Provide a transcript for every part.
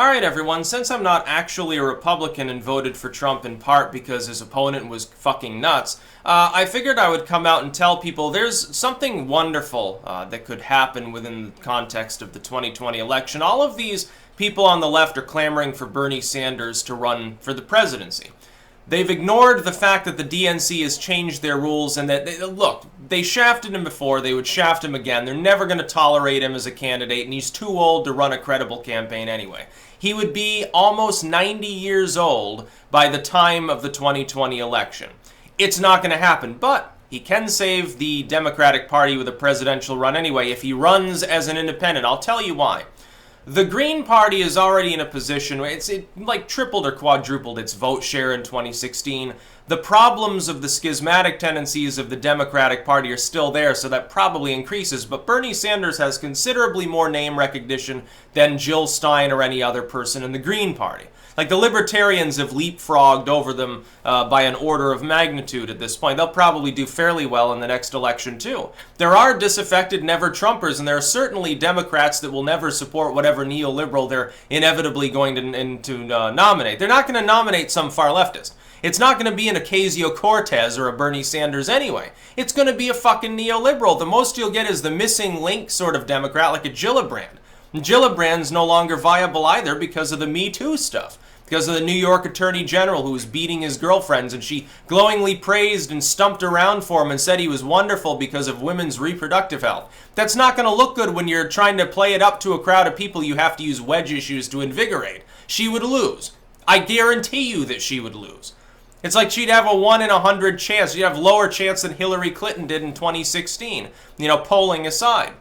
Alright everyone, since I'm not actually a Republican and voted for Trump in part because his opponent was fucking nuts, I figured I would come out and tell people there's something wonderful that could happen within the context of the 2020 election. All of these people on the left are clamoring for Bernie Sanders to run for the presidency. They've ignored the fact that the DNC has changed their rules and that, look, they shafted him before, they would shaft him again. They're never going to tolerate him as a candidate, and he's too old to run a credible campaign anyway. He would be almost 90 years old by the time of the 2020 election. It's not going to happen, but he can save the Democratic Party with a presidential run anyway if he runs as an independent. I'll tell you why. The Green Party is already in a position where it like tripled or quadrupled its vote share in 2016. The problems of the schismatic tendencies of the Democratic Party are still there, so that probably increases. But Bernie Sanders has considerably more name recognition than Jill Stein or any other person in the Green Party. Like, the Libertarians have leapfrogged over them by an order of magnitude at this point. They'll probably do fairly well in the next election, too. There are disaffected never-Trumpers, and there are certainly Democrats that will never support whatever neoliberal they're inevitably going to nominate. They're not going to nominate some far leftist. It's not going to be an Ocasio-Cortez or a Bernie Sanders anyway. It's going to be a fucking neoliberal. The most you'll get is the missing link sort of Democrat, like a Gillibrand. And Gillibrand's no longer viable either because of the Me Too stuff. Because of the New York Attorney General who was beating his girlfriends, and she glowingly praised and stumped around for him and said he was wonderful because of women's reproductive health. That's not going to look good when you're trying to play it up to a crowd of people you have to use wedge issues to invigorate. She would lose. I guarantee you that she would lose. It's like she'd have a 1 in 100 chance. She'd have lower chance than Hillary Clinton did in 2016, polling aside.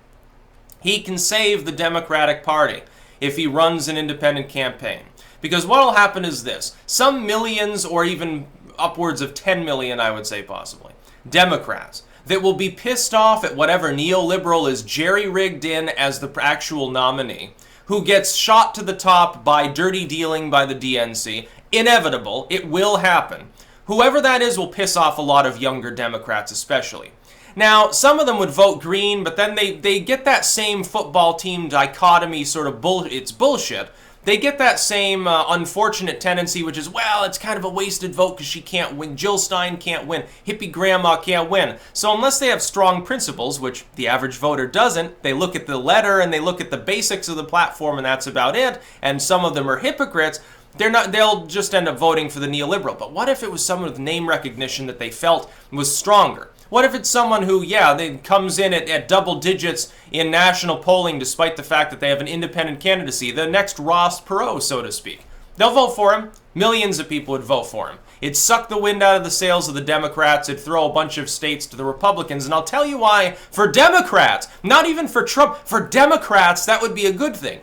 He can save the Democratic Party if he runs an independent campaign. Because what will happen is this. Some millions, or even upwards of 10 million, I would say possibly, Democrats that will be pissed off at whatever neoliberal is jerry-rigged in as the actual nominee, who gets shot to the top by dirty dealing by the DNC. Inevitable. It will happen. Whoever that is will piss off a lot of younger Democrats especially. Now, some of them would vote Green, but then they get that same football team dichotomy sort of it's bullshit. They get that same unfortunate tendency, which is, well, it's kind of a wasted vote because she can't win. Jill Stein can't win. Hippie grandma can't win. So unless they have strong principles, which the average voter doesn't, they look at the letter and they look at the basics of the platform and that's about it, and some of them are hypocrites, they'll just end up voting for the neoliberal. But what if it was someone with name recognition that they felt was stronger? What if it's someone who, they comes in at double digits in national polling despite the fact that they have an independent candidacy, the next Ross Perot, so to speak? They'll vote for him. Millions of people would vote for him. It'd suck the wind out of the sails of the Democrats. It'd throw a bunch of states to the Republicans. And I'll tell you why. For Democrats, not even for Trump, for Democrats, that would be a good thing.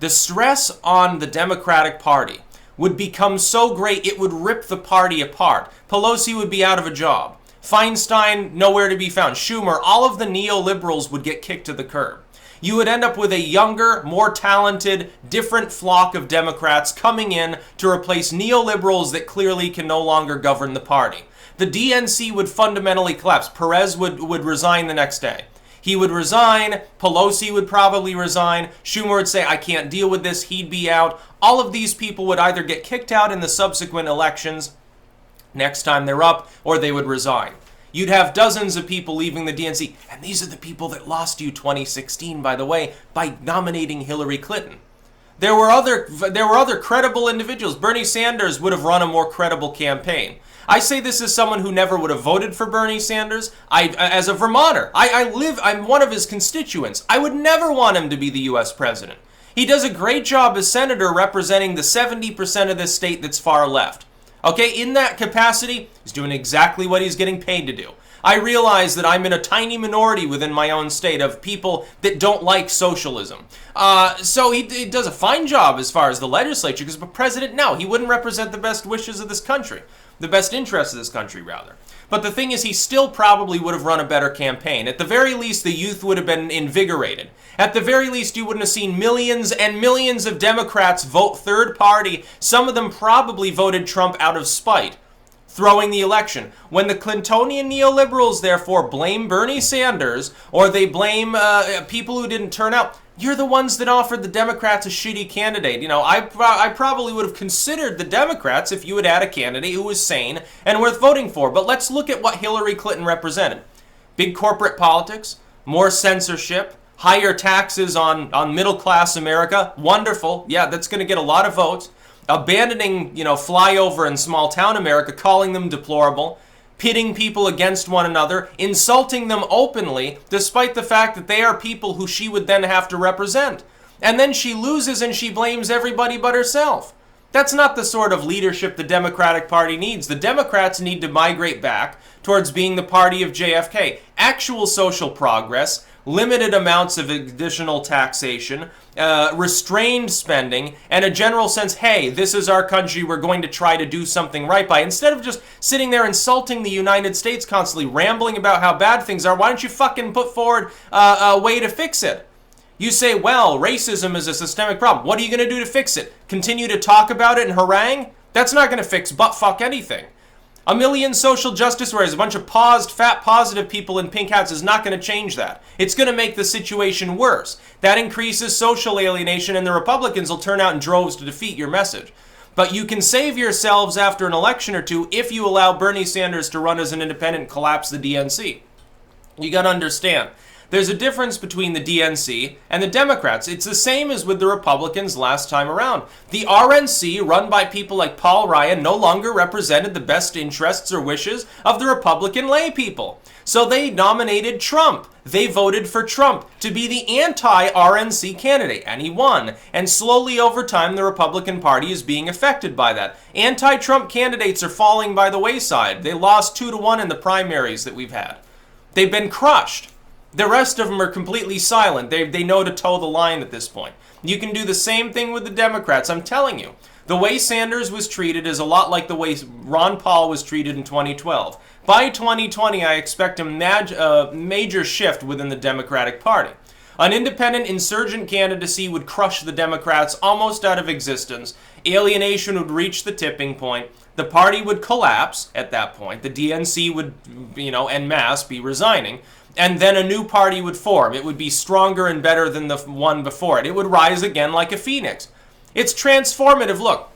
The stress on the Democratic Party would become so great it would rip the party apart. Pelosi would be out of a job. Feinstein, nowhere to be found. Schumer, all of the neoliberals would get kicked to the curb. You would end up with a younger, more talented, different flock of Democrats coming in to replace neoliberals that clearly can no longer govern the party. The DNC would fundamentally collapse. Perez would resign the next day. He would resign, Pelosi would probably resign, Schumer would say, I can't deal with this, he'd be out. All of these people would either get kicked out in the subsequent elections, next time they're up, or they would resign. You'd have dozens of people leaving the DNC, and these are the people that lost you 2016, by the way, by nominating Hillary Clinton. There were other credible individuals. Bernie Sanders would have run a more credible campaign. I say this as someone who never would have voted for Bernie Sanders. As a Vermonter, I'm one of his constituents. I would never want him to be the U.S. president. He does a great job as senator representing the 70% of this state that's far left. Okay, in that capacity, he's doing exactly what he's getting paid to do. I realize that I'm in a tiny minority within my own state of people that don't like socialism. So he does a fine job as far as the legislature goes, but president, no, he wouldn't represent the best wishes of this country. The best interests of this country, rather. But the thing is, he still probably would have run a better campaign. At the very least, the youth would have been invigorated. At the very least, you wouldn't have seen millions and millions of Democrats vote third party. Some of them probably voted Trump out of spite, throwing the election. When the Clintonian neoliberals, therefore, blame Bernie Sanders, or they blame people who didn't turn out, You're the ones that offered the Democrats a shitty candidate. You know, I probably would have considered the Democrats if you had had a candidate who was sane and worth voting for. But let's look at what Hillary Clinton represented. Big corporate politics, more censorship, higher taxes on middle-class America. Wonderful. Yeah, that's going to get a lot of votes. Abandoning, flyover and small-town America, calling them deplorable. Pitting people against one another, insulting them openly, despite the fact that they are people who she would then have to represent. And then she loses and she blames everybody but herself. That's not the sort of leadership the Democratic Party needs. The Democrats need to migrate back towards being the party of JFK. Actual social progress, limited amounts of additional taxation, restrained spending, and a general sense, hey, this is our country, we're going to try to do something right by. Instead of just sitting there insulting the United States constantly, rambling about how bad things are, why don't you fucking put forward a way to fix it? You say, well, racism is a systemic problem. What are you going to do to fix it? Continue to talk about it and harangue? That's not going to fix butt-fuck anything. A million social justice warriors, a bunch of paused, fat, positive people in pink hats is not going to change that. It's going to make the situation worse. That increases social alienation, and the Republicans will turn out in droves to defeat your message. But you can save yourselves after an election or two if you allow Bernie Sanders to run as an independent and collapse the DNC. You got to understand. There's a difference between the DNC and the Democrats. It's the same as with the Republicans last time around. The RNC, run by people like Paul Ryan, no longer represented the best interests or wishes of the Republican lay people. So they nominated Trump. They voted for Trump to be the anti-RNC candidate, and he won. And slowly over time, the Republican Party is being affected by that. Anti-Trump candidates are falling by the wayside. They lost 2-1 in the primaries that we've had. They've been crushed. The rest of them are completely silent. They know to toe the line at this point. You can do the same thing with the Democrats. I'm telling you. The way Sanders was treated is a lot like the way Ron Paul was treated in 2012. By 2020, I expect a major shift within the Democratic Party. An independent insurgent candidacy would crush the Democrats almost out of existence. Alienation would reach the tipping point. The party would collapse at that point. The DNC would, en masse be resigning. And then a new party would form. It would be stronger and better than the one before it. It would rise again like a phoenix. It's transformative. Look,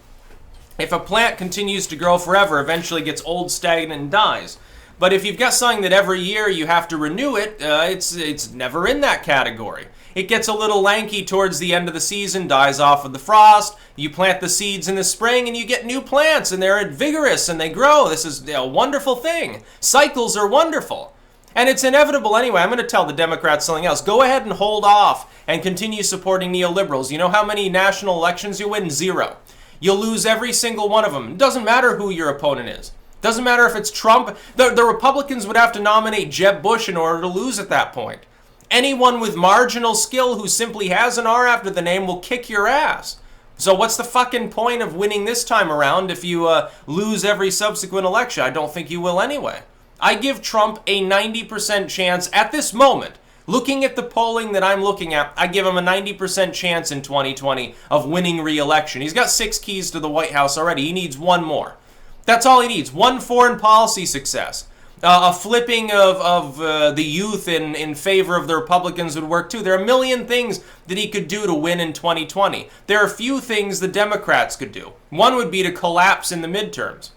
if a plant continues to grow forever, eventually gets old, stagnant, and dies. But if you've got something that every year you have to renew it, it's never in that category. It gets a little lanky towards the end of the season, dies off with the frost. You plant the seeds in the spring and you get new plants, and they're vigorous and they grow. This is a wonderful thing. Cycles are wonderful. And it's inevitable anyway. I'm going to tell the Democrats something else. Go ahead and hold off and continue supporting neoliberals. You know how many national elections you win? 0. You'll lose every single one of them. It doesn't matter who your opponent is. Doesn't matter if it's Trump. The Republicans would have to nominate Jeb Bush in order to lose at that point. Anyone with marginal skill who simply has an R after the name will kick your ass. So what's the fucking point of winning this time around if you lose every subsequent election? I don't think you will anyway. I give Trump a 90% chance at this moment. Looking at the polling that I'm looking at, I give him a 90% chance in 2020 of winning re-election. He's got 6 keys to the White House already. He needs 1 more. That's all he needs. 1 foreign policy success. A flipping of the youth in favor of the Republicans would work too. There are a million things that he could do to win in 2020. There are a few things the Democrats could do. One would be to collapse in the midterms.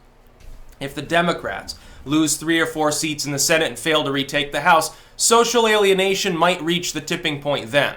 If the Democrats lose 3 or 4 seats in the Senate and fail to retake the House, social alienation might reach the tipping point then.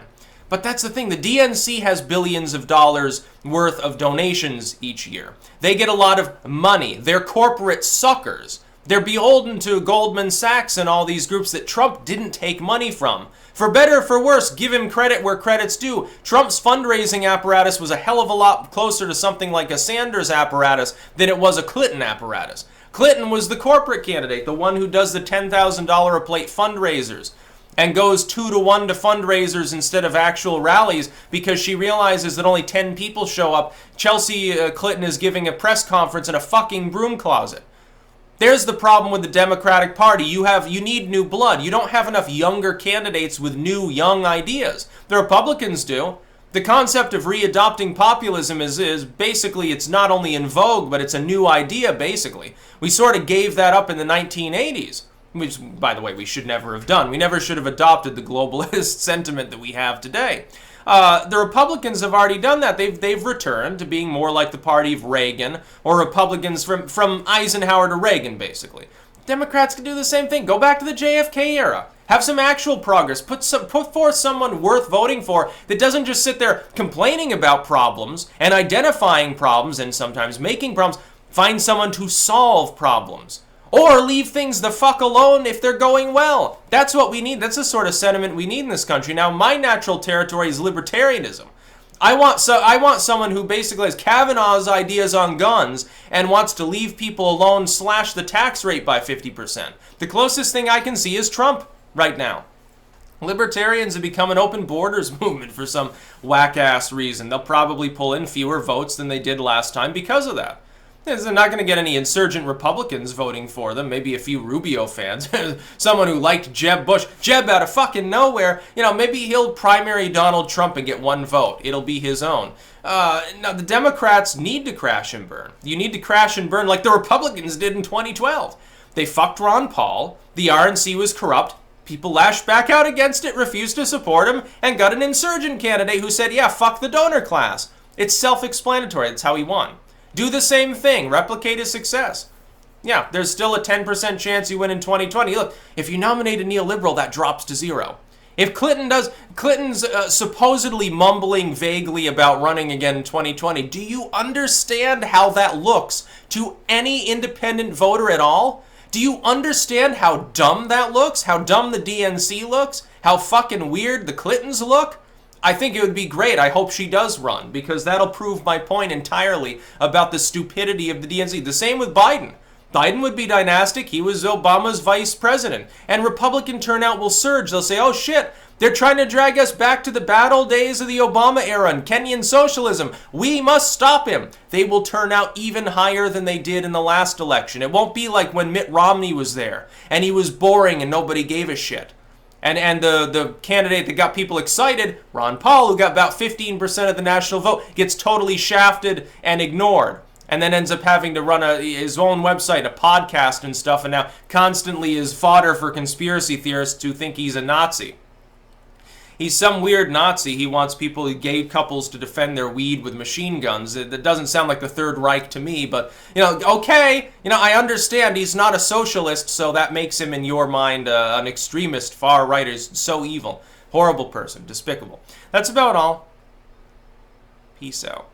But that's the thing, the DNC has billions of dollars worth of donations each year. They get a lot of money. They're corporate suckers. They're beholden to Goldman Sachs and all these groups that Trump didn't take money from. For better or for worse, give him credit where credit's due. Trump's fundraising apparatus was a hell of a lot closer to something like a Sanders apparatus than it was a Clinton apparatus. Clinton was the corporate candidate, the one who does the $10,000 a plate fundraisers and goes 2-to-1 to fundraisers instead of actual rallies because she realizes that only 10 people show up. Chelsea Clinton is giving a press conference in a fucking broom closet. There's the problem with the Democratic Party. You need new blood. You don't have enough younger candidates with new, young ideas. The Republicans do. The concept of readopting populism is basically, it's not only in vogue, but it's a new idea, basically. We sort of gave that up in the 1980s, which, by the way, we should never have done. We never should have adopted the globalist sentiment that we have today. The Republicans have already done that. They've returned to being more like the party of Reagan, or Republicans from Eisenhower to Reagan, basically. Democrats can do the same thing. Go back to the JFK era. Have some actual progress. Put forth someone worth voting for that doesn't just sit there complaining about problems and identifying problems and sometimes making problems. Find someone to solve problems. Or leave things the fuck alone if they're going well. That's what we need. That's the sort of sentiment we need in this country. Now, my natural territory is libertarianism. I want someone who basically has Kavanaugh's ideas on guns and wants to leave people alone, slash the tax rate by 50%. The closest thing I can see is Trump right now. Libertarians have become an open borders movement for some whack-ass reason. They'll probably pull in fewer votes than they did last time because of that. They're not going to get any insurgent Republicans voting for them. Maybe a few Rubio fans. Someone who liked Jeb Bush. Jeb out of fucking nowhere. You know, maybe he'll primary Donald Trump and get one vote. It'll be his own. Now, the Democrats need to crash and burn. You need to crash and burn like the Republicans did in 2012. They fucked Ron Paul. The RNC was corrupt. People lashed back out against it, refused to support him, and got an insurgent candidate who said, yeah, fuck the donor class. It's self-explanatory. That's how he won. Do the same thing. Replicate his success. Yeah, there's still a 10% chance you win in 2020. Look, if you nominate a neoliberal, that drops to 0. If Clinton's supposedly mumbling vaguely about running again in 2020, do you understand how that looks to any independent voter at all? Do you understand how dumb that looks? How dumb the DNC looks? How fucking weird the Clintons look? I think it would be great. I hope she does run, because that'll prove my point entirely about the stupidity of the DNC. The same with Biden. Biden would be dynastic. He was Obama's vice president. And Republican turnout will surge. They'll say, oh shit, they're trying to drag us back to the bad old days of the Obama era and Kenyan socialism. We must stop him. They will turn out even higher than they did in the last election. It won't be like when Mitt Romney was there and he was boring and nobody gave a shit. And the candidate that got people excited, Ron Paul, who got about 15% of the national vote, gets totally shafted and ignored. And then ends up having to run his own website, a podcast and stuff, and now constantly is fodder for conspiracy theorists who think he's a Nazi. He's some weird Nazi. He wants gay couples to defend their weed with machine guns. That doesn't sound like the Third Reich to me, but, okay. I understand he's not a socialist, so that makes him, in your mind, an extremist, far-right. He's so evil. Horrible person. Despicable. That's about all. Peace out.